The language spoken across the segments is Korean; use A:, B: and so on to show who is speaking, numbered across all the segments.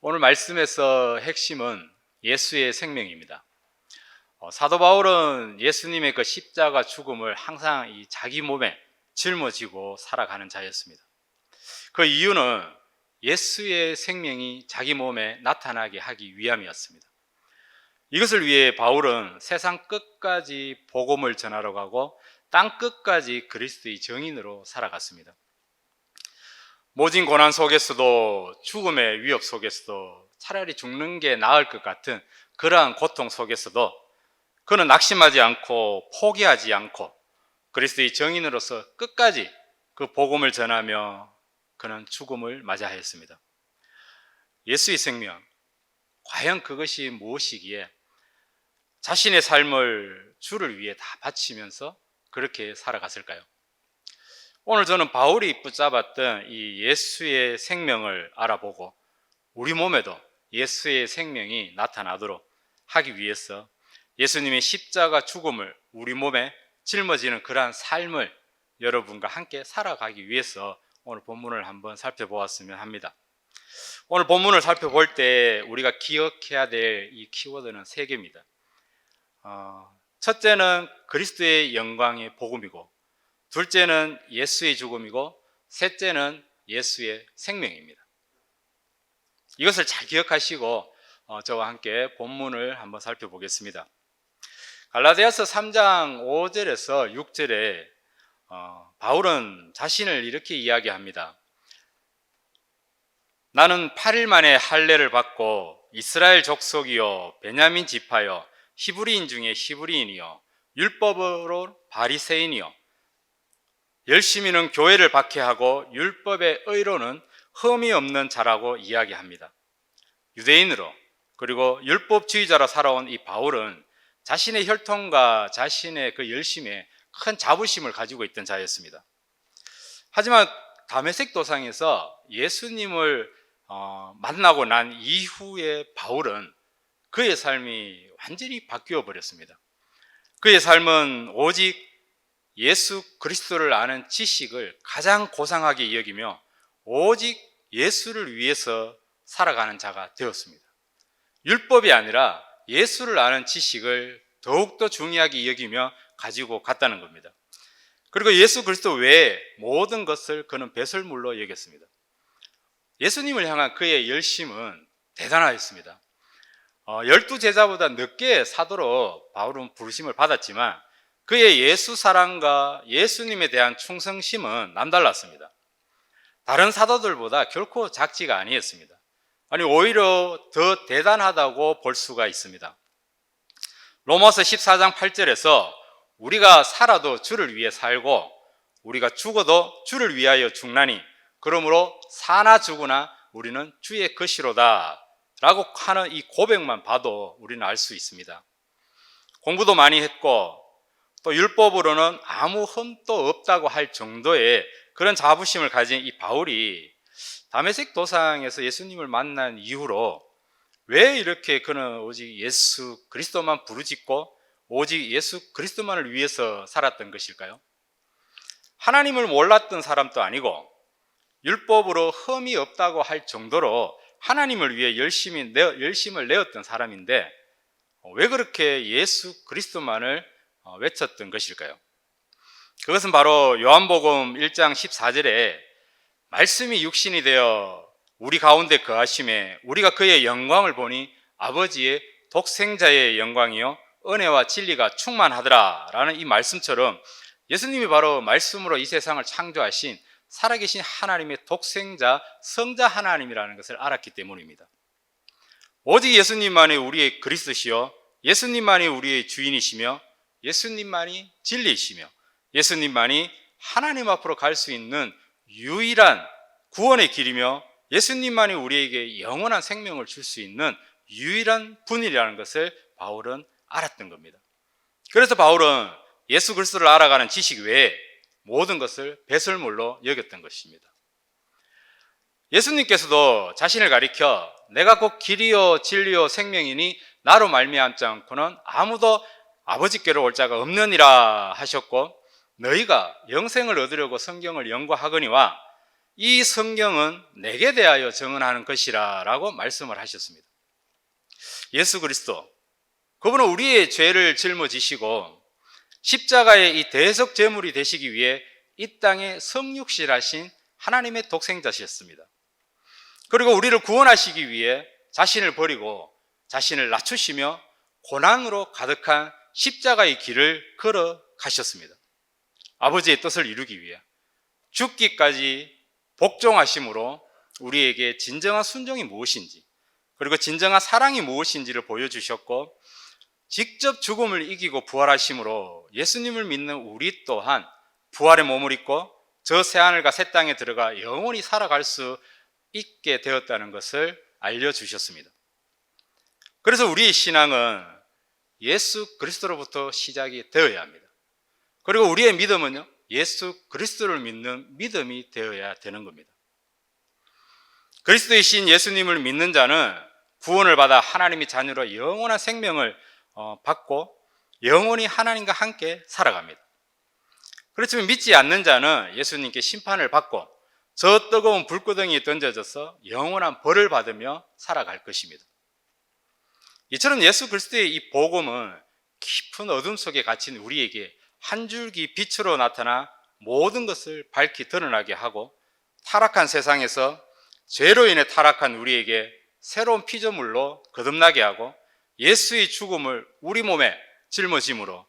A: 오늘 말씀에서 핵심은 예수의 생명입니다. 사도 바울은 예수님의 그 십자가 죽음을 항상 이 자기 몸에 짊어지고 살아가는 자였습니다. 그 이유는 예수의 생명이 자기 몸에 나타나게 하기 위함이었습니다. 이것을 위해 바울은 세상 끝까지 복음을 전하러 가고 땅 끝까지 그리스도의 증인으로 살아갔습니다. 모진 고난 속에서도, 죽음의 위협 속에서도 차라리 죽는 게 나을 것 같은 그러한 고통 속에서도 그는 낙심하지 않고 포기하지 않고 그리스도의 증인으로서 끝까지 그 복음을 전하며 그는 죽음을 맞이하였습니다. 예수의 생명, 과연 그것이 무엇이기에 자신의 삶을 주를 위해 다 바치면서 그렇게 살아갔을까요? 오늘 저는 바울이 붙잡았던 이 예수의 생명을 알아보고 우리 몸에도 예수의 생명이 나타나도록 하기 위해서 예수님의 십자가 죽음을 우리 몸에 짊어지는 그러한 삶을 여러분과 함께 살아가기 위해서 오늘 본문을 한번 살펴보았으면 합니다. 오늘 본문을 살펴볼 때 우리가 기억해야 될 이 키워드는 3개입니다. 첫째는 그리스도의 영광의 복음이고, 둘째는 예수의 죽음이고, 셋째는 예수의 생명입니다. 이것을 잘 기억하시고 저와 함께 본문을 한번 살펴보겠습니다. 갈라디아서 3장 5절에서 6절에 바울은 자신을 이렇게 이야기합니다. 나는 8일 만에 할례를 받고 이스라엘 족속이요 베냐민 지파요 히브리인 중에 히브리인이요 율법으로 바리새인이요 열심히는 교회를 박해하고 율법의 의로는 흠이 없는 자라고 이야기합니다. 유대인으로 그리고 율법주의자로 살아온 이 바울은 자신의 혈통과 자신의 그 열심에 큰 자부심을 가지고 있던 자였습니다. 하지만 다메섹 도상에서 예수님을 만나고 난 이후에 바울은 그의 삶이 완전히 바뀌어 버렸습니다. 그의 삶은 오직 예수 그리스도를 아는 지식을 가장 고상하게 여기며 오직 예수를 위해서 살아가는 자가 되었습니다. 율법이 아니라 예수를 아는 지식을 더욱더 중요하게 여기며 가지고 갔다는 겁니다. 그리고 예수 그리스도 외에 모든 것을 그는 배설물로 여겼습니다. 예수님을 향한 그의 열심은 대단하였습니다. 12제자보다 늦게 사도로 바울은 부르심을 받았지만 그의 예수 사랑과 예수님에 대한 충성심은 남달랐습니다. 다른 사도들보다 결코 작지가 아니었습니다. 아니 오히려 더 대단하다고 볼 수가 있습니다. 로마서 14장 8절에서 우리가 살아도 주를 위해 살고 우리가 죽어도 주를 위하여 죽나니 그러므로 사나 죽으나 우리는 주의 것이로다 라고 하는 이 고백만 봐도 우리는 알 수 있습니다. 공부도 많이 했고 또 율법으로는 아무 흠도 없다고 할 정도의 그런 자부심을 가진 이 바울이 다메섹 도상에서 예수님을 만난 이후로 왜 이렇게 그는 오직 예수 그리스도만 부르짖고 오직 예수 그리스도만을 위해서 살았던 것일까요? 하나님을 몰랐던 사람도 아니고 율법으로 흠이 없다고 할 정도로 하나님을 위해 열심을 내었던 사람인데 왜 그렇게 예수 그리스도만을 외쳤던 것일까요? 그것은 바로 요한복음 1장 14절에 말씀이 육신이 되어 우리 가운데 거하심에 우리가 그의 영광을 보니 아버지의 독생자의 영광이요 은혜와 진리가 충만하더라 라는 이 말씀처럼 예수님이 바로 말씀으로 이 세상을 창조하신 살아계신 하나님의 독생자 성자 하나님이라는 것을 알았기 때문입니다. 오직 예수님만이 우리의 그리스도시요 예수님만이 우리의 주인이시며 예수님만이 진리이시며 예수님만이 하나님 앞으로 갈 수 있는 유일한 구원의 길이며 예수님만이 우리에게 영원한 생명을 줄 수 있는 유일한 분이라는 것을 바울은 알았던 겁니다. 그래서 바울은 예수 그리스도를 알아가는 지식 외에 모든 것을 배설물로 여겼던 것입니다. 예수님께서도 자신을 가리켜 내가 곧 길이요 진리요 생명이니 나로 말미암지 않고는 아무도 아버지께로 올 자가 없느니라 하셨고 너희가 영생을 얻으려고 성경을 연구하거니와 이 성경은 내게 대하여 증언하는 것이라 라고 말씀을 하셨습니다. 예수 그리스도, 그분은 우리의 죄를 짊어지시고 십자가의 이 대속 제물이 되시기 위해 이 땅에 성육신하신 하나님의 독생자셨습니다. 그리고 우리를 구원하시기 위해 자신을 버리고 자신을 낮추시며 고난으로 가득한 십자가의 길을 걸어가셨습니다. 아버지의 뜻을 이루기 위해 죽기까지 복종하심으로 우리에게 진정한 순종이 무엇인지, 그리고 진정한 사랑이 무엇인지를 보여주셨고, 직접 죽음을 이기고 부활하심으로 예수님을 믿는 우리 또한 부활의 몸을 입고 저 새하늘과 새 땅에 들어가 영원히 살아갈 수 있게 되었다는 것을 알려주셨습니다. 그래서 우리의 신앙은 예수 그리스도로부터 시작이 되어야 합니다. 그리고 우리의 믿음은요, 예수 그리스도를 믿는 믿음이 되어야 되는 겁니다. 그리스도의 신 예수님을 믿는 자는 구원을 받아 하나님의 자녀로 영원한 생명을 받고 영원히 하나님과 함께 살아갑니다. 그렇지만 믿지 않는 자는 예수님께 심판을 받고 저 뜨거운 불구덩이에 던져져서 영원한 벌을 받으며 살아갈 것입니다. 이처럼 예수 그리스도의 이 복음은 깊은 어둠 속에 갇힌 우리에게 한 줄기 빛으로 나타나 모든 것을 밝히 드러나게 하고, 타락한 세상에서 죄로 인해 타락한 우리에게 새로운 피조물로 거듭나게 하고, 예수의 죽음을 우리 몸에 짊어짐으로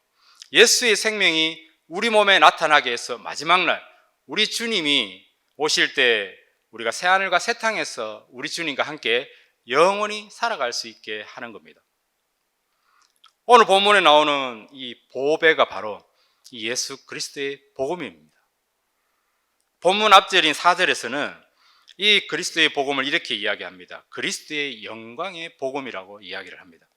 A: 예수의 생명이 우리 몸에 나타나게 해서 마지막 날 우리 주님이 오실 때 우리가 새하늘과 새 땅에서 우리 주님과 함께 영원히 살아갈 수 있게 하는 겁니다. 오늘 본문에 나오는 이 보배가 바로 이 예수 그리스도의 복음입니다. 본문 앞절인 4절에서는 이 그리스도의 복음을 이렇게 이야기합니다. 그리스도의 영광의 복음이라고 이야기를 합니다.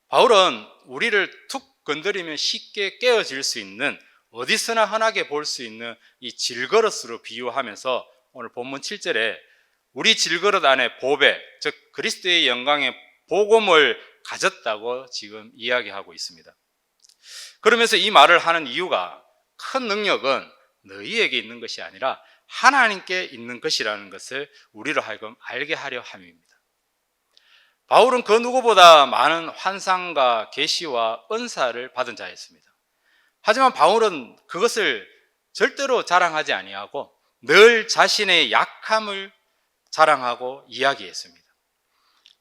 A: 바울은 우리를 툭 건드리면 쉽게 깨어질 수 있는, 어디서나 흔하게 볼 수 있는 이 질그릇으로 비유하면서 오늘 본문 7절에 우리 질그릇 안에 보배, 즉 그리스도의 영광의 복음을 가졌다고 지금 이야기하고 있습니다. 그러면서 이 말을 하는 이유가, 큰 능력은 너희에게 있는 것이 아니라 하나님께 있는 것이라는 것을 우리로 하여금 알게 하려 함입니다. 바울은 그 누구보다 많은 환상과 계시와 은사를 받은 자였습니다. 하지만 바울은 그것을 절대로 자랑하지 아니하고 늘 자신의 약함을 자랑하고 이야기했습니다.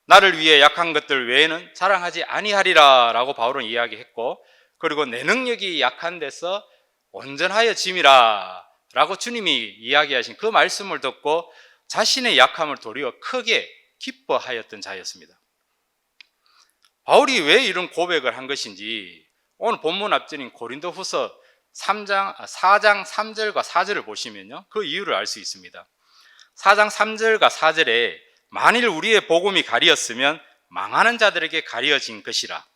A: 나를 위해 약한 것들 외에는 자랑하지 아니하리라 라고 바울은 이야기했고, 그리고 내 능력이 약한 데서 온전하여 짐이라 라고 주님이 이야기하신 그 말씀을 듣고 자신의 약함을 도리어 크게 기뻐하였던 자였습니다. 바울이 왜 이런 고백을 한 것인지 오늘 본문 앞절인 고린도후서 4장 3절과 4절을 보시면요, 그 이유를 알 수 있습니다. 4장 3절과 4절에 만일 우리의 복음이 가리었으면 망하는 자들에게 가리어진 것이라.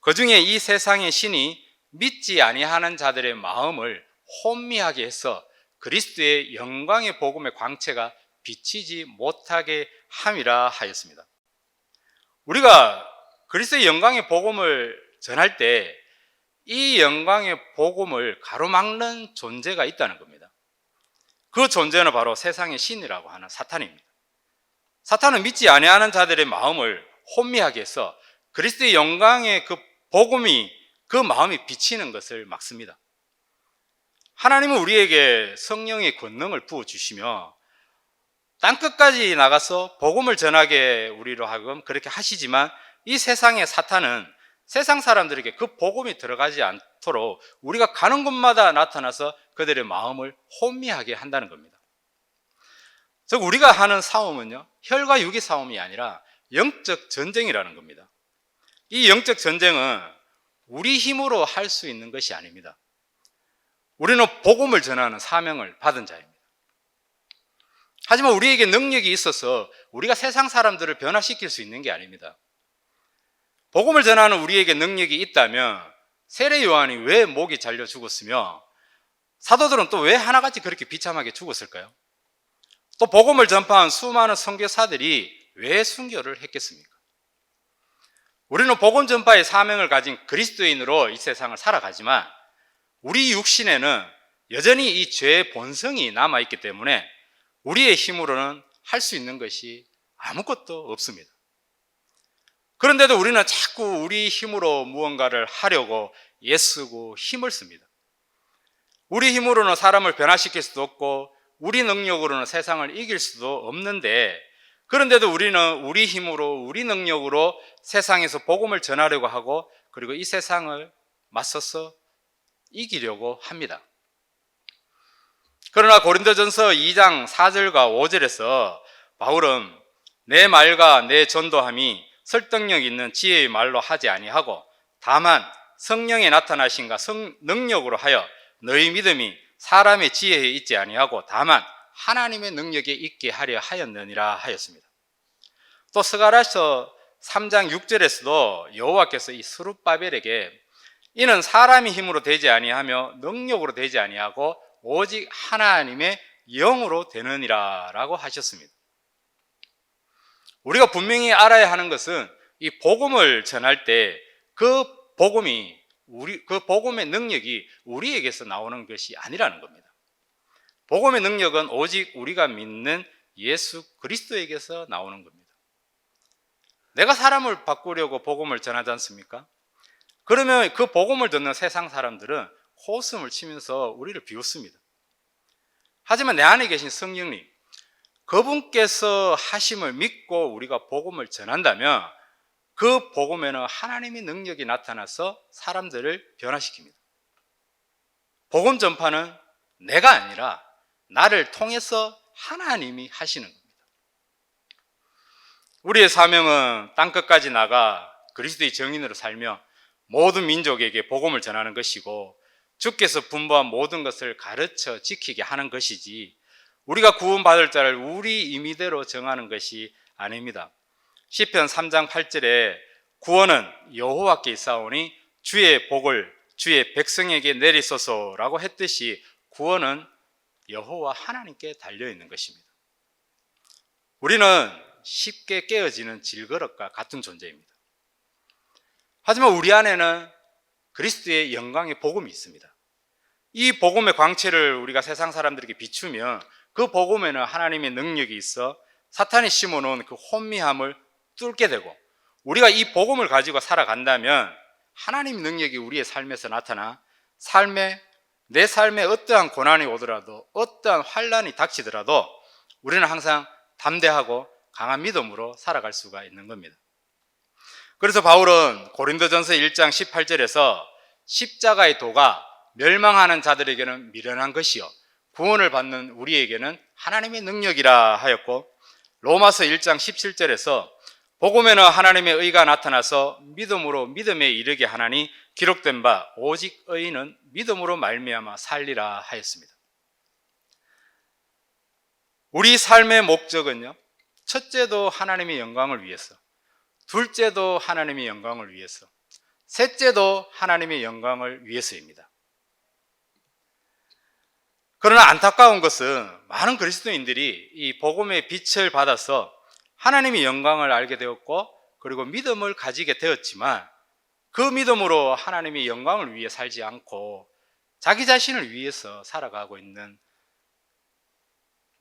A: 그 중에 이 세상의 신이 믿지 아니하는 자들의 마음을 혼미하게 해서 그리스도의 영광의 복음의 광채가 비치지 못하게 함이라 하였습니다. 우리가 그리스도의 영광의 복음을 전할 때 이 영광의 복음을 가로막는 존재가 있다는 겁니다. 그 존재는 바로 세상의 신이라고 하는 사탄입니다. 사탄은 믿지 아니하는 자들의 마음을 혼미하게 해서 그리스도의 영광의 그 복음이, 그 마음이 비치는 것을 막습니다. 하나님은 우리에게 성령의 권능을 부어주시며 땅끝까지 나가서 복음을 전하게 우리로 하여금 그렇게 하시지만, 이 세상의 사탄은 세상 사람들에게 그 복음이 들어가지 않도록 우리가 가는 곳마다 나타나서 그들의 마음을 혼미하게 한다는 겁니다. 즉 우리가 하는 싸움은요, 혈과 육의 싸움이 아니라 영적 전쟁이라는 겁니다. 이 영적 전쟁은 우리 힘으로 할 수 있는 것이 아닙니다. 우리는 복음을 전하는 사명을 받은 자입니다. 하지만 우리에게 능력이 있어서 우리가 세상 사람들을 변화시킬 수 있는 게 아닙니다. 복음을 전하는 우리에게 능력이 있다면 세례 요한이 왜 목이 잘려 죽었으며 사도들은 또 왜 하나같이 그렇게 비참하게 죽었을까요? 또 복음을 전파한 수많은 선교사들이 왜 순교를 했겠습니까? 우리는 복음 전파의 사명을 가진 그리스도인으로 이 세상을 살아가지만 우리 육신에는 여전히 이 죄의 본성이 남아있기 때문에 우리의 힘으로는 할 수 있는 것이 아무것도 없습니다. 그런데도 우리는 자꾸 우리 힘으로 무언가를 하려고 애쓰고 힘을 씁니다. 우리 힘으로는 사람을 변화시킬 수도 없고 우리 능력으로는 세상을 이길 수도 없는데, 그런데도 우리는 우리 힘으로 우리 능력으로 세상에서 복음을 전하려고 하고 그리고 이 세상을 맞서서 이기려고 합니다. 그러나 고린도전서 2장 4절과 5절에서 바울은 내 말과 내 전도함이 설득력 있는 지혜의 말로 하지 아니하고 다만 성령의 나타나심과 능력으로 하여 너희 믿음이 사람의 지혜에 있지 아니하고 다만 하나님의 능력에 있게 하려 하였느니라 하였습니다. 또 스가랴서 3장 6절에서도 여호와께서 이 스룹바벨에게 이는 사람의 힘으로 되지 아니하며 능력으로 되지 아니하고 오직 하나님의 영으로 되느니라 라고 하셨습니다. 우리가 분명히 알아야 하는 것은 이 복음을 전할 때 그 복음의 능력이 우리에게서 나오는 것이 아니라는 겁니다. 복음의 능력은 오직 우리가 믿는 예수 그리스도에게서 나오는 겁니다. 내가 사람을 바꾸려고 복음을 전하지 않습니까? 그러면 그 복음을 듣는 세상 사람들은 호흡을 치면서 우리를 비웃습니다. 하지만 내 안에 계신 성령님, 그분께서 하심을 믿고 우리가 복음을 전한다면 그 복음에는 하나님의 능력이 나타나서 사람들을 변화시킵니다. 복음 전파는 내가 아니라 나를 통해서 하나님이 하시는 겁니다. 우리의 사명은 땅끝까지 나가 그리스도의 증인으로 살며 모든 민족에게 복음을 전하는 것이고 주께서 분부한 모든 것을 가르쳐 지키게 하는 것이지 우리가 구원받을 자를 우리 임의대로 정하는 것이 아닙니다. 시편 3장 8절에 구원은 여호와께 있사오니 주의 복을 주의 백성에게 내리소서라고 했듯이 구원은 여호와 하나님께 달려있는 것입니다. 우리는 쉽게 깨어지는 질그릇과 같은 존재입니다. 하지만 우리 안에는 그리스도의 영광의 복음이 있습니다. 이 복음의 광채를 우리가 세상 사람들에게 비추면 그 복음에는 하나님의 능력이 있어 사탄이 심어놓은 그 혼미함을 뚫게 되고 우리가 이 복음을 가지고 살아간다면 하나님의 능력이 우리의 삶에서 나타나 내 삶에 어떠한 고난이 오더라도 어떠한 환난이 닥치더라도 우리는 항상 담대하고 강한 믿음으로 살아갈 수가 있는 겁니다. 그래서 바울은 고린도전서 1장 18절에서 십자가의 도가 멸망하는 자들에게는 미련한 것이요 구원을 받는 우리에게는 하나님의 능력이라 하였고, 로마서 1장 17절에서 복음에는 하나님의 의가 나타나서 믿음으로 믿음에 이르게 하나니 기록된 바 오직 의인은 믿음으로 말미암아 살리라 하였습니다. 우리 삶의 목적은요, 첫째도 하나님의 영광을 위해서, 둘째도 하나님의 영광을 위해서, 셋째도 하나님의 영광을 위해서입니다. 그러나 안타까운 것은 많은 그리스도인들이 이 복음의 빛을 받아서 하나님의 영광을 알게 되었고 그리고 믿음을 가지게 되었지만 그 믿음으로 하나님의 영광을 위해 살지 않고 자기 자신을 위해서 살아가고 있는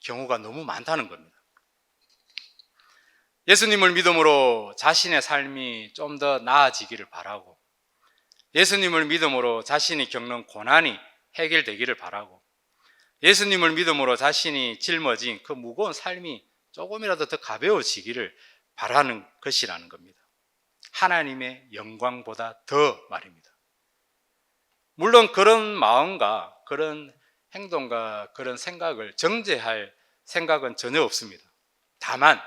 A: 경우가 너무 많다는 겁니다. 예수님을 믿음으로 자신의 삶이 좀 더 나아지기를 바라고, 예수님을 믿음으로 자신이 겪는 고난이 해결되기를 바라고, 예수님을 믿음으로 자신이 짊어진 그 무거운 삶이 조금이라도 더 가벼워지기를 바라는 것이라는 겁니다. 하나님의 영광보다 더 말입니다. 물론 그런 마음과 그런 행동과 그런 생각을 정죄할 생각은 전혀 없습니다. 다만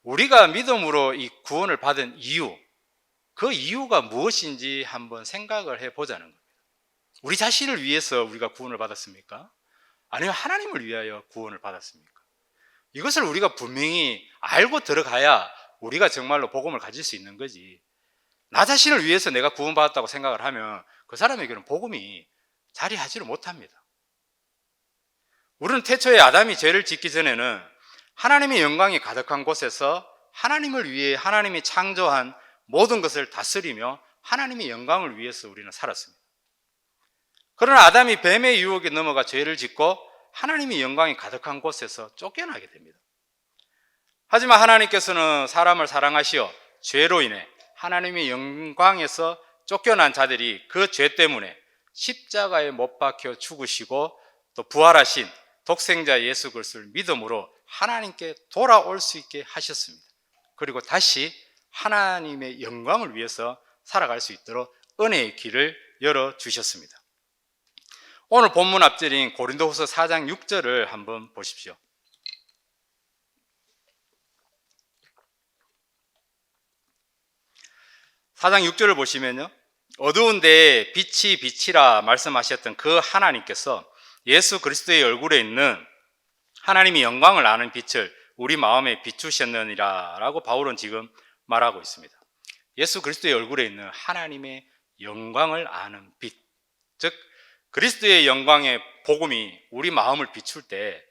A: 우리가 믿음으로 이 구원을 받은 이유, 그 이유가 무엇인지 한번 생각을 해보자는 겁니다. 우리 자신을 위해서 우리가 구원을 받았습니까? 아니면 하나님을 위하여 구원을 받았습니까? 이것을 우리가 분명히 알고 들어가야 우리가 정말로 복음을 가질 수 있는 거지. 나 자신을 위해서 내가 구원받았다고 생각을 하면 그 사람에게는 복음이 자리하지를 못합니다. 우리는 태초에 아담이 죄를 짓기 전에는 하나님의 영광이 가득한 곳에서 하나님을 위해 하나님이 창조한 모든 것을 다스리며 하나님의 영광을 위해서 우리는 살았습니다. 그러나 아담이 뱀의 유혹에 넘어가 죄를 짓고 하나님의 영광이 가득한 곳에서 쫓겨나게 됩니다. 하지만 하나님께서는 사람을 사랑하시어 죄로 인해 하나님의 영광에서 쫓겨난 자들이 그 죄 때문에 십자가에 못 박혀 죽으시고 또 부활하신 독생자 예수 그리스도를 믿음으로 하나님께 돌아올 수 있게 하셨습니다. 그리고 다시 하나님의 영광을 위해서 살아갈 수 있도록 은혜의 길을 열어주셨습니다. 오늘 본문 앞절인 고린도후서 4장 6절을 한번 보십시오. 4장 6절을 보시면요, 어두운 데에 빛이 빛이라 말씀하셨던 그 하나님께서 예수 그리스도의 얼굴에 있는 하나님의 영광을 아는 빛을 우리 마음에 비추셨느니라 라고 바울은 지금 말하고 있습니다. 예수 그리스도의 얼굴에 있는 하나님의 영광을 아는 빛, 즉 그리스도의 영광의 복음이 우리 마음을 비출 때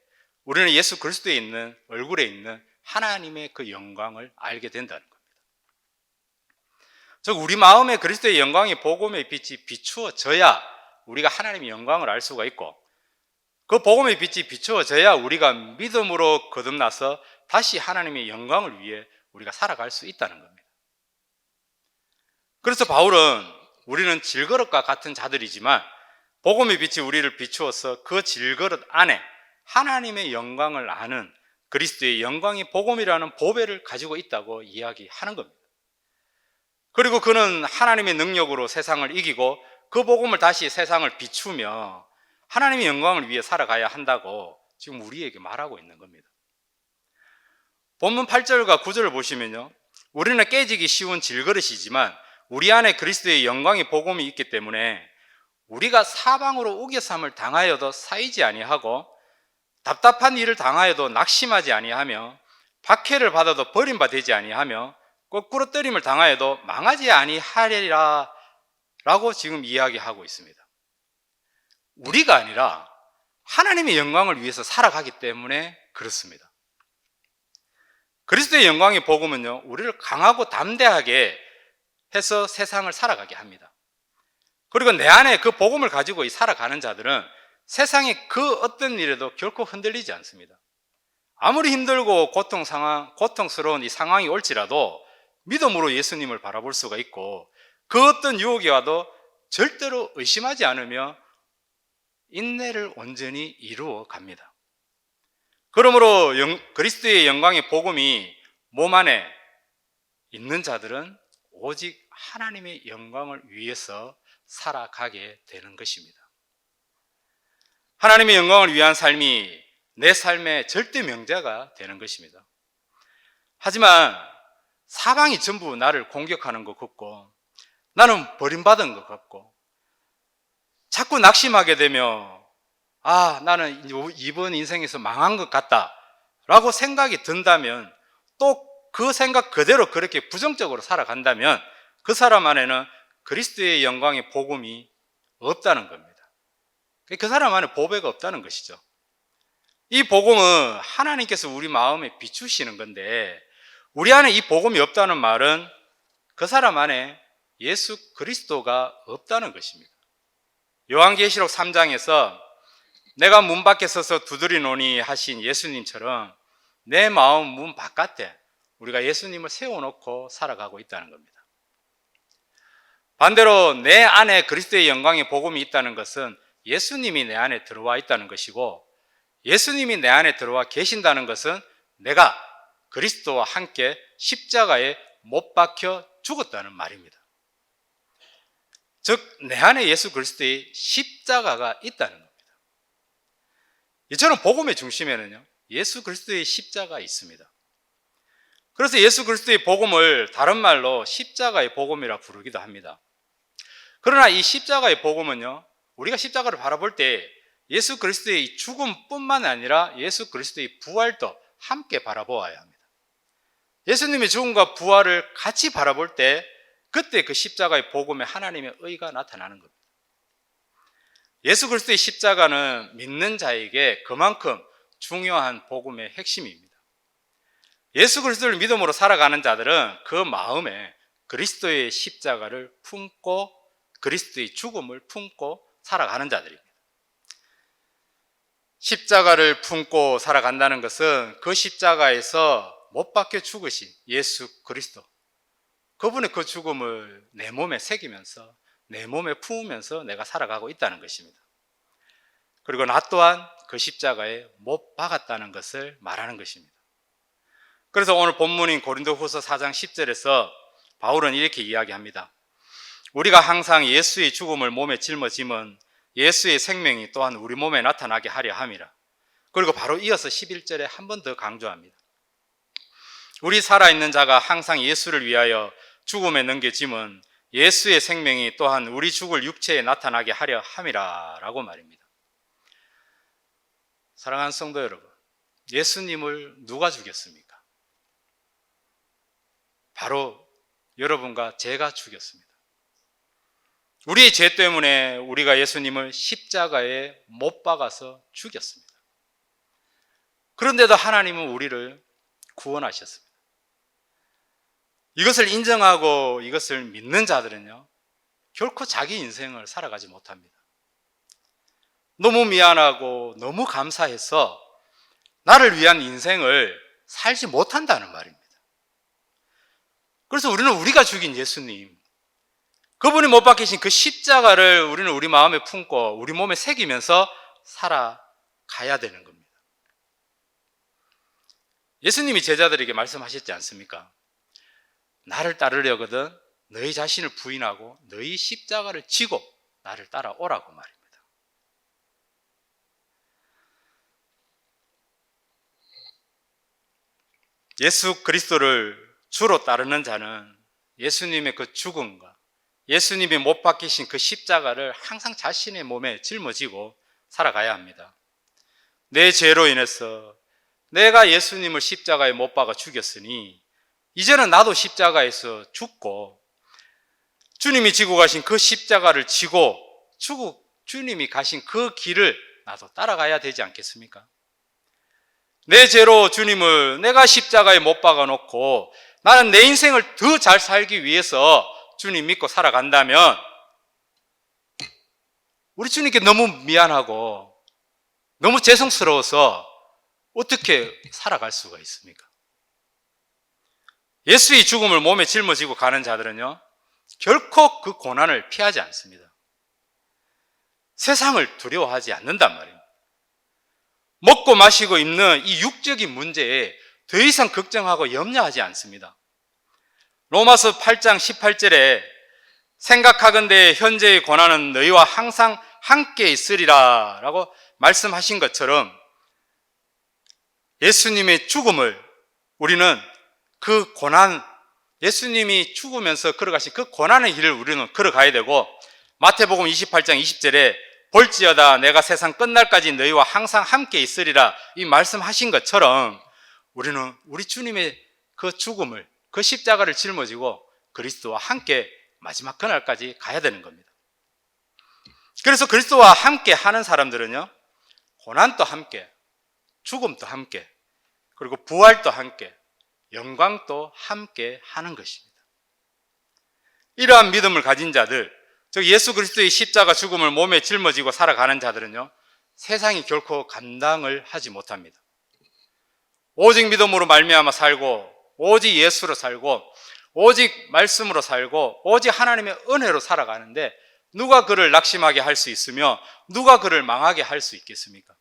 A: 우리는 예수 그리스도에 있는 얼굴에 있는 하나님의 그 영광을 알게 된다는 겁니다. 즉 우리 마음에 그리스도의 영광의 복음의 빛이 비추어져야 우리가 하나님의 영광을 알 수가 있고, 그 복음의 빛이 비추어져야 우리가 믿음으로 거듭나서 다시 하나님의 영광을 위해 우리가 살아갈 수 있다는 겁니다. 그래서 바울은 우리는 질그릇과 같은 자들이지만 복음의 빛이 우리를 비추어서 그 질그릇 안에 하나님의 영광을 아는 그리스도의 영광의 복음이라는 보배를 가지고 있다고 이야기하는 겁니다. 그리고 그는 하나님의 능력으로 세상을 이기고 그 복음을 다시 세상을 비추며 하나님의 영광을 위해 살아가야 한다고 지금 우리에게 말하고 있는 겁니다. 본문 8절과 9절을 보시면요, 우리는 깨지기 쉬운 질그릇이지만 우리 안에 그리스도의 영광의 복음이 있기 때문에 우리가 사방으로 우겨삼을 당하여도 쌓이지 아니하고 답답한 일을 당하여도 낙심하지 아니하며 박해를 받아도 버림받아 되지 아니하며 거꾸로 때림을 당하여도 망하지 아니하리라 라고 지금 이야기하고 있습니다. 우리가 아니라 하나님의 영광을 위해서 살아가기 때문에 그렇습니다. 그리스도의 영광의 복음은요, 우리를 강하고 담대하게 해서 세상을 살아가게 합니다. 그리고 내 안에 그 복음을 가지고 살아가는 자들은 세상의 그 어떤 일에도 결코 흔들리지 않습니다. 아무리 힘들고 고통스러운 이 상황이 올지라도 믿음으로 예수님을 바라볼 수가 있고, 그 어떤 유혹이 와도 절대로 의심하지 않으며 인내를 온전히 이루어 갑니다. 그러므로 그리스도의 영광의 복음이 몸 안에 있는 자들은 오직 하나님의 영광을 위해서 살아가게 되는 것입니다. 하나님의 영광을 위한 삶이 내 삶의 절대 명제가 되는 것입니다. 하지만 사방이 전부 나를 공격하는 것 같고 나는 버림받은 것 같고 자꾸 낙심하게 되며 나는 이번 인생에서 망한 것 같다 라고 생각이 든다면, 또 그 생각 그대로 그렇게 부정적으로 살아간다면 그 사람 안에는 그리스도의 영광의 복음이 없다는 겁니다. 그 사람 안에 보배가 없다는 것이죠. 이 복음은 하나님께서 우리 마음에 비추시는 건데, 우리 안에 이 복음이 없다는 말은 그 사람 안에 예수 그리스도가 없다는 것입니다. 요한계시록 3장에서 내가 문 밖에 서서 두드리노니 하신 예수님처럼 내 마음 문 바깥에 우리가 예수님을 세워놓고 살아가고 있다는 겁니다. 반대로 내 안에 그리스도의 영광의 복음이 있다는 것은 예수님이 내 안에 들어와 있다는 것이고, 예수님이 내 안에 들어와 계신다는 것은 내가 그리스도와 함께 십자가에 못 박혀 죽었다는 말입니다. 즉 내 안에 예수 그리스도의 십자가가 있다는 겁니다. 이처럼 복음의 중심에는요, 예수 그리스도의 십자가 있습니다. 그래서 예수 그리스도의 복음을 다른 말로 십자가의 복음이라 부르기도 합니다. 그러나 이 십자가의 복음은요, 우리가 십자가를 바라볼 때 예수 그리스도의 죽음뿐만 아니라 예수 그리스도의 부활도 함께 바라보아야 합니다. 예수님의 죽음과 부활을 같이 바라볼 때 그때 그 십자가의 복음에 하나님의 의가 나타나는 겁니다. 예수 그리스도의 십자가는 믿는 자에게 그만큼 중요한 복음의 핵심입니다. 예수 그리스도를 믿음으로 살아가는 자들은 그 마음에 그리스도의 십자가를 품고 그리스도의 죽음을 품고 살아가는 자들입니다. 십자가를 품고 살아간다는 것은 그 십자가에서 못 박혀 죽으신 예수 그리스도, 그분의 그 죽음을 내 몸에 새기면서 내 몸에 품으면서 내가 살아가고 있다는 것입니다. 그리고 나 또한 그 십자가에 못 박았다는 것을 말하는 것입니다. 그래서 오늘 본문인 고린도후서 4장 10절에서 바울은 이렇게 이야기합니다. 우리가 항상 예수의 죽음을 몸에 짊어짐은 예수의 생명이 또한 우리 몸에 나타나게 하려 함이라. 그리고 바로 이어서 11절에 한 번 더 강조합니다. 우리 살아있는 자가 항상 예수를 위하여 죽음에 넘겨짐은 예수의 생명이 또한 우리 죽을 육체에 나타나게 하려 함이라 라고 말입니다. 사랑하는 성도 여러분, 예수님을 누가 죽였습니까? 바로 여러분과 제가 죽였습니다. 우리의 죄 때문에 우리가 예수님을 십자가에 못 박아서 죽였습니다. 그런데도 하나님은 우리를 구원하셨습니다. 이것을 인정하고 이것을 믿는 자들은요, 결코 자기 인생을 살아가지 못합니다. 너무 미안하고 너무 감사해서 나를 위한 인생을 살지 못한다는 말입니다. 그래서 우리는 우리가 죽인 예수님, 그분이 못 박히신 그 십자가를 우리는 우리 마음에 품고 우리 몸에 새기면서 살아가야 되는 겁니다. 예수님이 제자들에게 말씀하셨지 않습니까? 나를 따르려거든 너희 자신을 부인하고 너희 십자가를 지고 나를 따라오라고 말입니다. 예수 그리스도를 주로 따르는 자는 예수님의 그 죽음과 예수님이 못 박히신 그 십자가를 항상 자신의 몸에 짊어지고 살아가야 합니다. 내 죄로 인해서 내가 예수님을 십자가에 못 박아 죽였으니 이제는 나도 십자가에서 죽고 주님이 지고 가신 그 십자가를 지고 주님이 가신 그 길을 나도 따라가야 되지 않겠습니까? 내 죄로 주님을 내가 십자가에 못 박아 놓고 나는 내 인생을 더 잘 살기 위해서 주님 믿고 살아간다면 우리 주님께 너무 미안하고 너무 죄송스러워서 어떻게 살아갈 수가 있습니까? 예수의 죽음을 몸에 짊어지고 가는 자들은요, 결코 그 고난을 피하지 않습니다. 세상을 두려워하지 않는단 말입니다. 먹고 마시고 입는 이 육적인 문제에 더 이상 걱정하고 염려하지 않습니다. 로마서 8장 18절에 생각하건대 현재의 고난은 너희와 항상 함께 있으리라 라고 말씀하신 것처럼 예수님의 죽음을 우리는 그 고난, 예수님이 죽으면서 걸어가신 그 고난의 길을 우리는 걸어가야 되고, 마태복음 28장 20절에 볼지어다 내가 세상 끝날까지 너희와 항상 함께 있으리라 이 말씀하신 것처럼 우리는 우리 주님의 그 죽음을, 그 십자가를 짊어지고 그리스도와 함께 마지막 그날까지 가야 되는 겁니다. 그래서 그리스도와 함께 하는 사람들은요, 고난도 함께, 죽음도 함께, 그리고 부활도 함께, 영광도 함께 하는 것입니다. 이러한 믿음을 가진 자들, 즉 예수 그리스도의 십자가 죽음을 몸에 짊어지고 살아가는 자들은요, 세상이 결코 감당을 하지 못합니다. 오직 믿음으로 말미암아 살고, 오직 예수로 살고, 오직 말씀으로 살고, 오직 하나님의 은혜로 살아가는데 누가 그를 낙심하게 할 수 있으며 누가 그를 망하게 할 수 있겠습니까?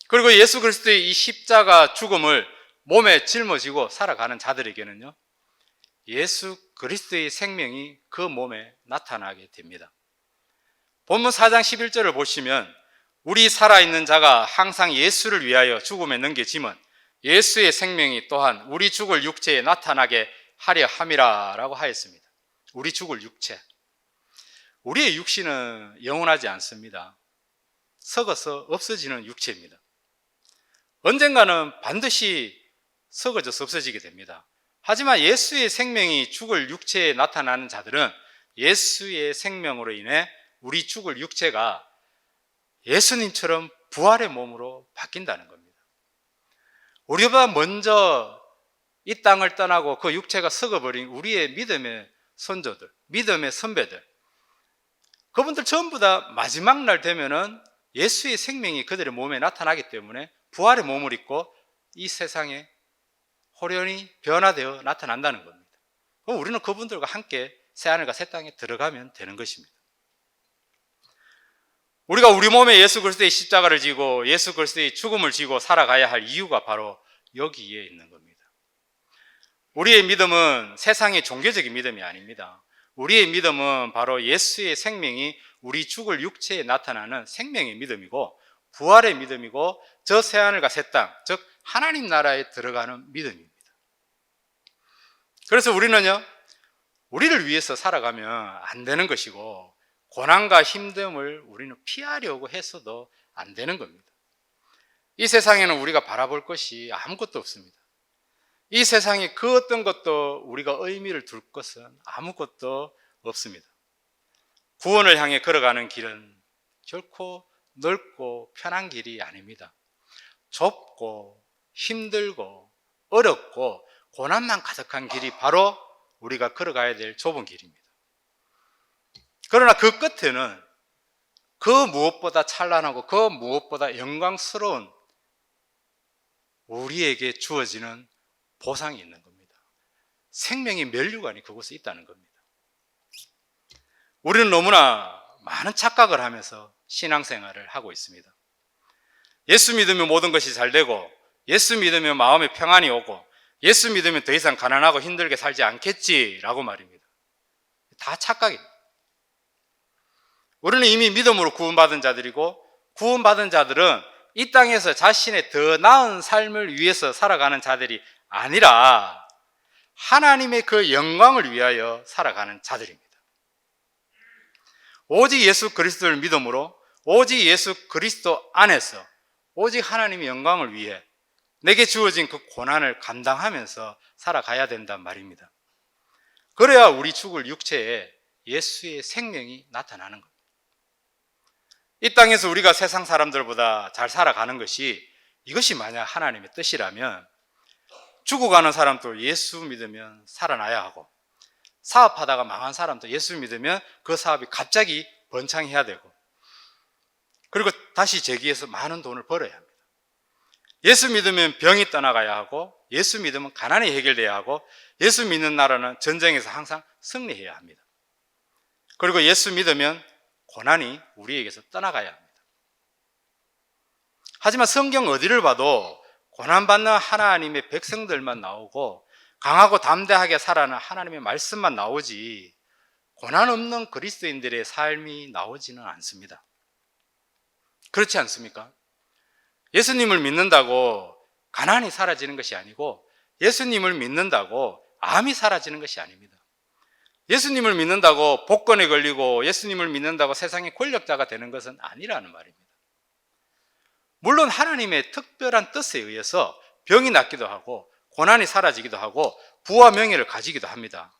A: 그리고 예수 그리스도의 이 십자가 죽음을 몸에 짊어지고 살아가는 자들에게는요, 예수 그리스도의 생명이 그 몸에 나타나게 됩니다. 본문 4장 11절을 보시면 우리 살아있는 자가 항상 예수를 위하여 죽음에 넘겨짐은 예수의 생명이 또한 우리 죽을 육체에 나타나게 하려 함이라 라고 하였습니다. 우리 죽을 육체, 우리의 육신은 영원하지 않습니다. 썩어서 없어지는 육체입니다. 언젠가는 반드시 썩어져서 없어지게 됩니다. 하지만 예수의 생명이 죽을 육체에 나타나는 자들은 예수의 생명으로 인해 우리 죽을 육체가 예수님처럼 부활의 몸으로 바뀐다는 겁니다. 우리보다 먼저 이 땅을 떠나고 그 육체가 썩어버린 우리의 믿음의 선조들, 믿음의 선배들, 그분들 전부 다 마지막 날 되면은 예수의 생명이 그들의 몸에 나타나기 때문에 부활의 몸을 입고 이 세상에 호련히 변화되어 나타난다는 겁니다. 그럼 우리는 그분들과 함께 새하늘과 새 땅에 들어가면 되는 것입니다. 우리가 우리 몸에 예수 그리스도의 십자가를 지고 예수 그리스도의 죽음을 지고 살아가야 할 이유가 바로 여기에 있는 겁니다. 우리의 믿음은 세상의 종교적인 믿음이 아닙니다. 우리의 믿음은 바로 예수의 생명이 우리 죽을 육체에 나타나는 생명의 믿음이고 부활의 믿음이고 저 새하늘과 새 땅, 즉 하나님 나라에 들어가는 믿음입니다. 그래서 우리는요, 우리를 위해서 살아가면 안 되는 것이고 고난과 힘듦을 우리는 피하려고 해서도 안 되는 겁니다. 이 세상에는 우리가 바라볼 것이 아무것도 없습니다. 이 세상에 그 어떤 것도 우리가 의미를 둘 것은 아무것도 없습니다. 구원을 향해 걸어가는 길은 결코 넓고 편한 길이 아닙니다. 좁고 힘들고 어렵고 고난만 가득한 길이 바로 우리가 걸어가야 될 좁은 길입니다. 그러나 그 끝에는 그 무엇보다 찬란하고 그 무엇보다 영광스러운 우리에게 주어지는 보상이 있는 겁니다. 생명의 면류관이 그곳에 있다는 겁니다. 우리는 너무나 많은 착각을 하면서 신앙생활을 하고 있습니다. 예수 믿으면 모든 것이 잘 되고 예수 믿으면 마음에 평안이 오고 예수 믿으면 더 이상 가난하고 힘들게 살지 않겠지라고 말입니다. 다 착각입니다. 우리는 이미 믿음으로 구원받은 자들이고 구원받은 자들은 이 땅에서 자신의 더 나은 삶을 위해서 살아가는 자들이 아니라 하나님의 그 영광을 위하여 살아가는 자들입니다. 오직 예수 그리스도를 믿음으로 오직 예수 그리스도 안에서 오직 하나님의 영광을 위해 내게 주어진 그 고난을 감당하면서 살아가야 된단 말입니다. 그래야 우리 죽을 육체에 예수의 생명이 나타나는 겁니다. 이 땅에서 우리가 세상 사람들보다 잘 살아가는 것이 이것이 만약 하나님의 뜻이라면 죽어가는 사람도 예수 믿으면 살아나야 하고 사업하다가 망한 사람도 예수 믿으면 그 사업이 갑자기 번창해야 되고 그리고 다시 재기해서 많은 돈을 벌어야 합니다. 예수 믿으면 병이 떠나가야 하고 예수 믿으면 가난이 해결돼야 하고 예수 믿는 나라는 전쟁에서 항상 승리해야 합니다. 그리고 예수 믿으면 고난이 우리에게서 떠나가야 합니다. 하지만 성경 어디를 봐도 고난받는 하나님의 백성들만 나오고 강하고 담대하게 살아가는 하나님의 말씀만 나오지 고난 없는 그리스도인들의 삶이 나오지는 않습니다. 그렇지 않습니까? 예수님을 믿는다고 가난이 사라지는 것이 아니고 예수님을 믿는다고 암이 사라지는 것이 아닙니다. 예수님을 믿는다고 복권에 걸리고 예수님을 믿는다고 세상의 권력자가 되는 것은 아니라는 말입니다. 물론 하나님의 특별한 뜻에 의해서 병이 낫기도 하고 고난이 사라지기도 하고 부와 명예를 가지기도 합니다.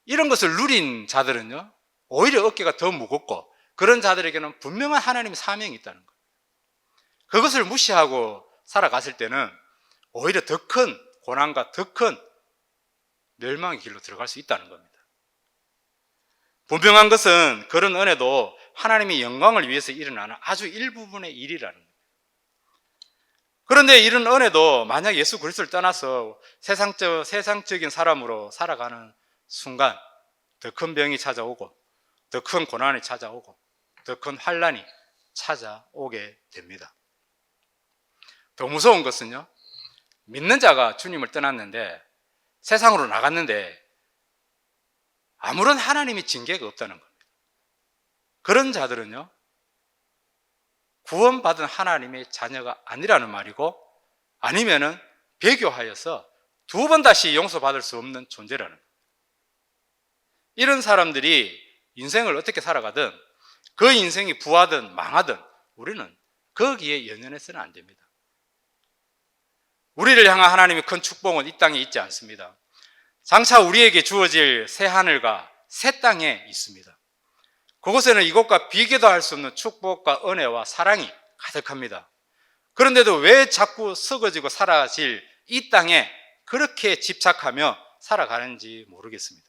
A: 이런 것을 누린 자들은요 오히려 어깨가 더 무겁고 그런 자들에게는 분명한 하나님의 사명이 있다는 거예요. 그것을 무시하고 살아갔을 때는 오히려 더 큰 고난과 더 큰 멸망의 길로 들어갈 수 있다는 겁니다. 분명한 것은 그런 은혜도 하나님의 영광을 위해서 일어나는 아주 일부분의 일이라는 거예요. 그런데 이런 은혜도 만약 예수 그리스도를 떠나서 세상적인 사람으로 살아가는 순간 더 큰 병이 찾아오고 더 큰 고난이 찾아오고 더 큰 환난이 찾아오게 됩니다. 더 무서운 것은요, 믿는 자가 주님을 떠났는데 세상으로 나갔는데 아무런 하나님의 징계가 없다는 겁니다. 그런 자들은요 구원받은 하나님의 자녀가 아니라는 말이고 아니면은 배교하여서 두 번 다시 용서받을 수 없는 존재라는 거예요. 이런 사람들이 인생을 어떻게 살아가든 그 인생이 부하든 망하든 우리는 거기에 연연해서는 안 됩니다. 우리를 향한 하나님의 큰 축복은 이 땅에 있지 않습니다. 장차 우리에게 주어질 새 하늘과 새 땅에 있습니다. 그곳에는 이것과 비교도 할 수 없는 축복과 은혜와 사랑이 가득합니다. 그런데도 왜 자꾸 썩어지고 사라질 이 땅에 그렇게 집착하며 살아가는지 모르겠습니다.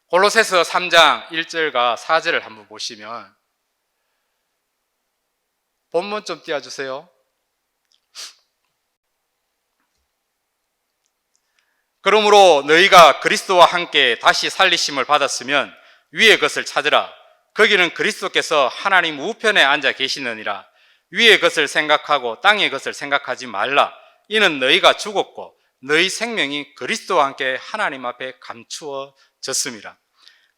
A: 골로새서 3장 1절과 4절을 한번 보시면, 본문 좀 띄워주세요. 그러므로 너희가 그리스도와 함께 다시 살리심을 받았으면 위의 것을 찾으라. 거기는 그리스도께서 하나님 우편에 앉아 계시느니라. 위의 것을 생각하고 땅의 것을 생각하지 말라. 이는 너희가 죽었고 너희 생명이 그리스도와 함께 하나님 앞에 감추어졌음이라.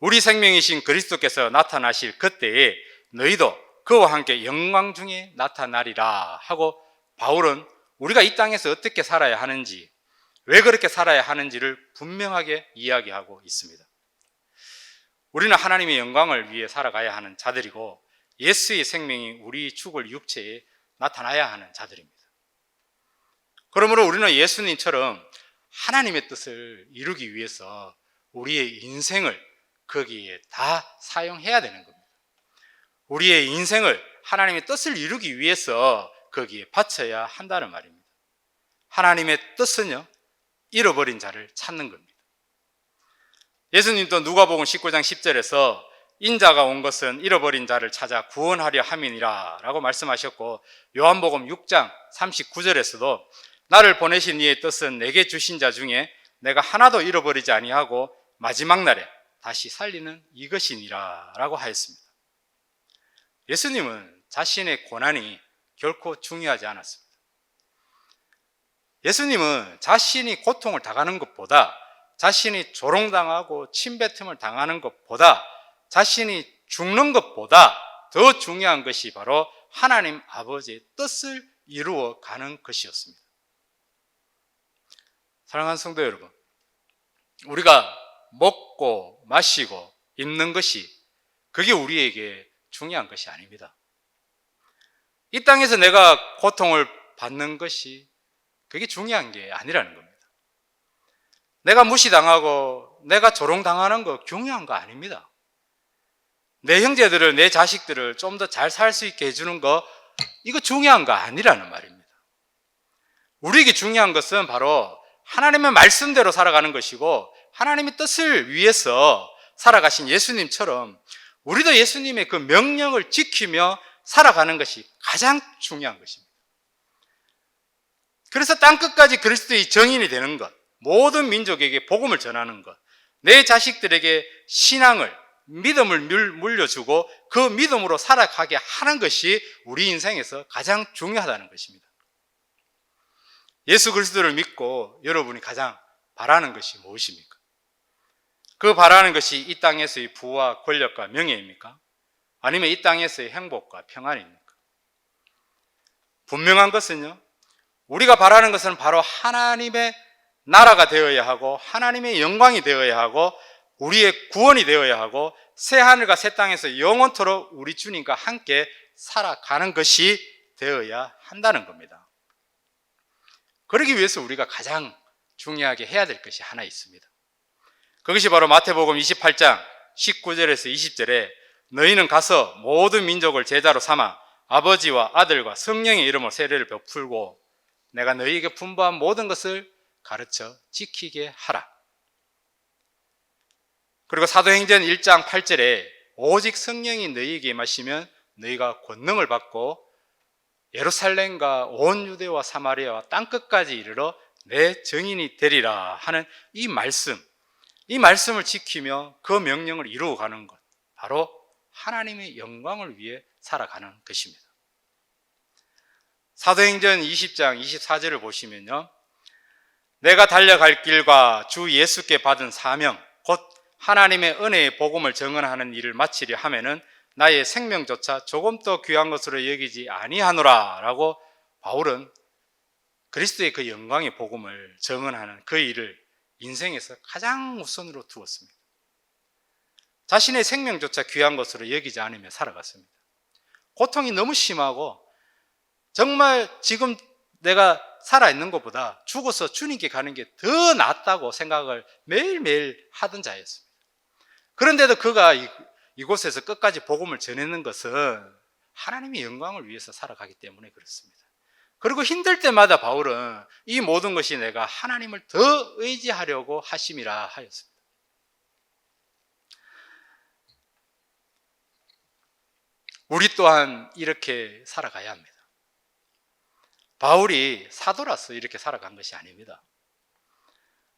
A: 우리 생명이신 그리스도께서 나타나실 그때에 너희도 그와 함께 영광 중에 나타나리라 하고, 바울은 우리가 이 땅에서 어떻게 살아야 하는지, 왜 그렇게 살아야 하는지를 분명하게 이야기하고 있습니다. 우리는 하나님의 영광을 위해 살아가야 하는 자들이고, 예수의 생명이 우리 죽을 육체에 나타나야 하는 자들입니다. 그러므로 우리는 예수님처럼 하나님의 뜻을 이루기 위해서 우리의 인생을 거기에 다 사용해야 되는 겁니다. 우리의 인생을 하나님의 뜻을 이루기 위해서 거기에 바쳐야 한다는 말입니다. 하나님의 뜻은요, 잃어버린 자를 찾는 겁니다. 예수님도 누가복음 19장 10절에서 인자가 온 것은 잃어버린 자를 찾아 구원하려 함이니라 라고 말씀하셨고, 요한복음 6장 39절에서도 나를 보내신 이의 뜻은 내게 주신 자 중에 내가 하나도 잃어버리지 아니하고 마지막 날에 다시 살리는 이것이니라 라고 하였습니다. 예수님은 자신의 고난이 결코 중요하지 않았습니다. 예수님은 자신이 고통을 당하는 것보다, 자신이 조롱당하고 침뱉음을 당하는 것보다, 자신이 죽는 것보다 더 중요한 것이 바로 하나님 아버지의 뜻을 이루어 가는 것이었습니다. 사랑하는 성도 여러분, 우리가 먹고 마시고 입는 것이, 그게 우리에게 중요한 것이 아닙니다. 이 땅에서 내가 고통을 받는 것이 그게 중요한 게 아니라는 겁니다. 내가 무시당하고 내가 조롱당하는 거 중요한 거 아닙니다. 내 형제들을, 내 자식들을 좀 더 잘 살 수 있게 해주는 거, 이거 중요한 거 아니라는 말입니다. 우리에게 중요한 것은 바로 하나님의 말씀대로 살아가는 것이고, 하나님의 뜻을 위해서 살아가신 예수님처럼 우리도 예수님의 그 명령을 지키며 살아가는 것이 가장 중요한 것입니다. 그래서 땅끝까지 그리스도의 증인이 되는 것, 모든 민족에게 복음을 전하는 것, 내 자식들에게 신앙을, 믿음을 물려주고 그 믿음으로 살아가게 하는 것이 우리 인생에서 가장 중요하다는 것입니다. 예수 그리스도를 믿고 여러분이 가장 바라는 것이 무엇입니까? 그 바라는 것이 이 땅에서의 부와 권력과 명예입니까? 아니면 이 땅에서의 행복과 평안입니까? 분명한 것은요, 우리가 바라는 것은 바로 하나님의 나라가 되어야 하고, 하나님의 영광이 되어야 하고, 우리의 구원이 되어야 하고, 새하늘과 새 땅에서 영원토록 우리 주님과 함께 살아가는 것이 되어야 한다는 겁니다. 그러기 위해서 우리가 가장 중요하게 해야 될 것이 하나 있습니다. 그것이 바로 마태복음 28장 19절에서 20절에 너희는 가서 모든 민족을 제자로 삼아 아버지와 아들과 성령의 이름으로 세례를 베풀고 내가 너희에게 분부한 모든 것을 가르쳐 지키게 하라. 그리고 사도행전 1장 8절에 오직 성령이 너희에게 임하시면 너희가 권능을 받고 예루살렘과 온 유대와 사마리아와 땅끝까지 이르러 내 증인이 되리라 하는 이 말씀을 지키며 그 명령을 이루어가는 것, 바로 하나님의 영광을 위해 살아가는 것입니다. 사도행전 20장 24절을 보시면요, 내가 달려갈 길과 주 예수께 받은 사명 곧 하나님의 은혜의 복음을 증언하는 일을 마치려 하면은 나의 생명조차 조금 더 귀한 것으로 여기지 아니하노라 라고 바울은 그리스도의 그 영광의 복음을 증언하는 그 일을 인생에서 가장 우선으로 두었습니다. 자신의 생명조차 귀한 것으로 여기지 않으며 살아갔습니다. 고통이 너무 심하고 정말 지금 내가 살아있는 것보다 죽어서 주님께 가는 게 더 낫다고 생각을 매일매일 하던 자였습니다. 그런데도 그가 이곳에서 끝까지 복음을 전하는 것은 하나님의 영광을 위해서 살아가기 때문에 그렇습니다. 그리고 힘들 때마다 바울은 이 모든 것이 내가 하나님을 더 의지하려고 하심이라 하였습니다. 우리 또한 이렇게 살아가야 합니다. 바울이 사도라서 이렇게 살아간 것이 아닙니다.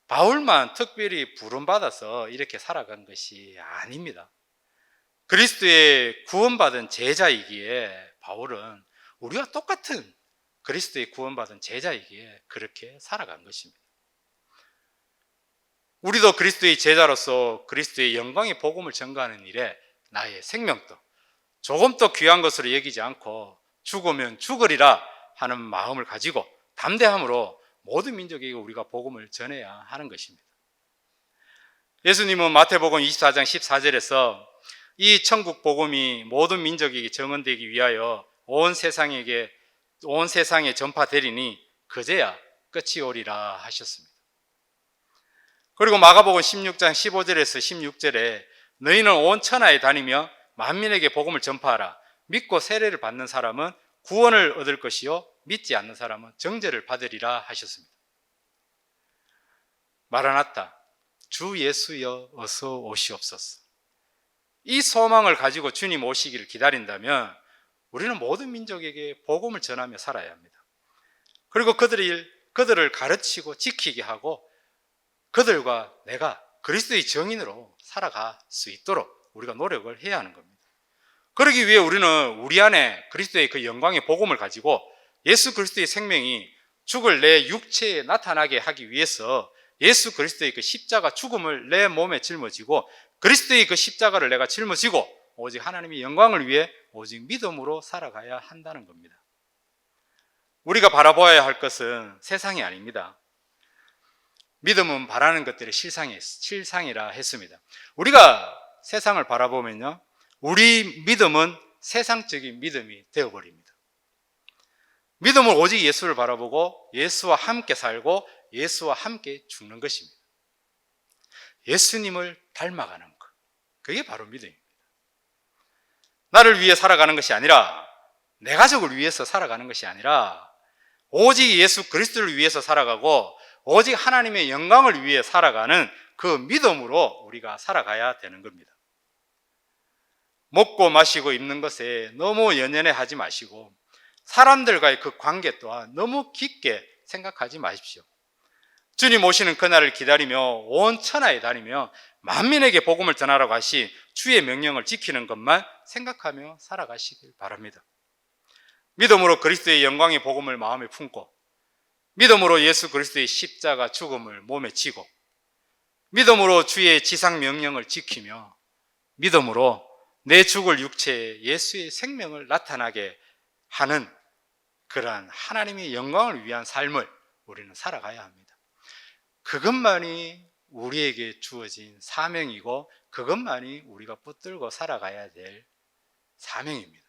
A: 바울만 특별히 부름받아서 이렇게 살아간 것이 아닙니다. 그리스도의 구원받은 제자이기에 바울은 우리와 똑같은 그리스도의 구원받은 제자이기에 그렇게 살아간 것입니다. 우리도 그리스도의 제자로서 그리스도의 영광의 복음을 전가하는 일에 나의 생명도 조금 더 귀한 것으로 여기지 않고 죽으면 죽으리라 하는 마음을 가지고 담대함으로 모든 민족에게 우리가 복음을 전해야 하는 것입니다. 예수님은 마태복음 24장 14절에서 이 천국 복음이 모든 민족에게 증언되기 위하여 온 세상에 전파되리니 그제야 끝이 오리라 하셨습니다. 그리고 마가복음 16장 15절에서 16절에 너희는 온 천하에 다니며 만민에게 복음을 전파하라. 믿고 세례를 받는 사람은 구원을 얻을 것이요 믿지 않는 사람은 정죄를 받으리라 하셨습니다. 마라나타, 주 예수여 어서 오시옵소서. 이 소망을 가지고 주님 오시기를 기다린다면 우리는 모든 민족에게 복음을 전하며 살아야 합니다. 그리고 그들을 가르치고 지키게 하고 그들과 내가 그리스도의 증인으로 살아갈 수 있도록 우리가 노력을 해야 하는 겁니다. 그러기 위해 우리는 우리 안에 그리스도의 그 영광의 복음을 가지고 예수 그리스도의 생명이 죽을 내 육체에 나타나게 하기 위해서 예수 그리스도의 그 십자가 죽음을 내 몸에 짊어지고 그리스도의 그 십자가를 내가 짊어지고 오직 하나님의 영광을 위해 오직 믿음으로 살아가야 한다는 겁니다. 우리가 바라보아야 할 것은 세상이 아닙니다. 믿음은 바라는 것들의 실상이라 했습니다. 우리가 세상을 바라보면요, 우리 믿음은 세상적인 믿음이 되어버립니다. 믿음은 오직 예수를 바라보고 예수와 함께 살고 예수와 함께 죽는 것입니다. 예수님을 닮아가는 것, 그게 바로 믿음입니다. 나를 위해 살아가는 것이 아니라 내 가족을 위해서 살아가는 것이 아니라 오직 예수 그리스도를 위해서 살아가고 오직 하나님의 영광을 위해 살아가는 그 믿음으로 우리가 살아가야 되는 겁니다. 먹고 마시고 입는 것에 너무 연연해 하지 마시고 사람들과의 그 관계 또한 너무 깊게 생각하지 마십시오. 주님 오시는 그날을 기다리며 온 천하에 다니며 만민에게 복음을 전하라고 하신 주의 명령을 지키는 것만 생각하며 살아가시길 바랍니다. 믿음으로 그리스도의 영광의 복음을 마음에 품고 믿음으로 예수 그리스도의 십자가 죽음을 몸에 지고 믿음으로 주의 지상 명령을 지키며 믿음으로 내 죽을 육체에 예수의 생명을 나타나게 하는 그러한 하나님의 영광을 위한 삶을 우리는 살아가야 합니다. 그것만이 우리에게 주어진 사명이고 그것만이 우리가 붙들고 살아가야 될 사명입니다.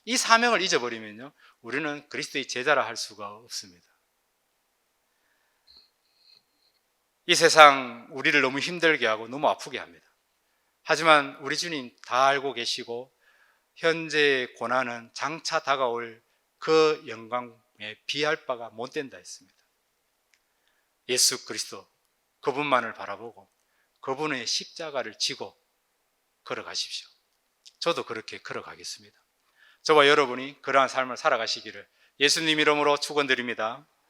A: 이 사명을 잊어버리면요, 우리는 그리스도의 제자라 할 수가 없습니다. 이 세상 우리를 너무 힘들게 하고 너무 아프게 합니다. 하지만 우리 주님 다 알고 계시고 현재의 고난은 장차 다가올 그 영광에 비할 바가 못 된다 했습니다. 예수 그리스도 그분만을 바라보고 그분의 십자가를 지고 걸어가십시오. 저도 그렇게 걸어가겠습니다. 저와 여러분이 그러한 삶을 살아가시기를 예수님 이름으로 축원드립니다.